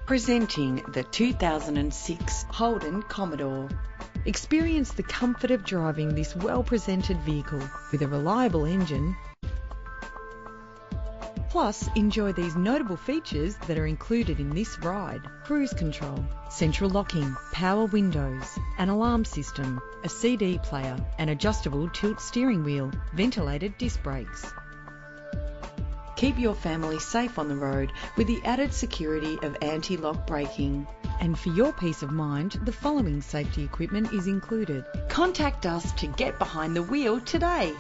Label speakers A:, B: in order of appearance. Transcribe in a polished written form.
A: Presenting the 2006 Holden Commodore.
B: Experience the comfort of driving this well-presented vehicle with a reliable engine. Plus, enjoy these notable features that are included in this ride: cruise control, central locking, power windows, an alarm system, a CD player, an adjustable tilt steering wheel, ventilated disc brakes.
A: Keep your family safe on the road with the added security of anti-lock braking.
B: And for your peace of mind, the following safety equipment is included.
A: Contact us to get behind the wheel today.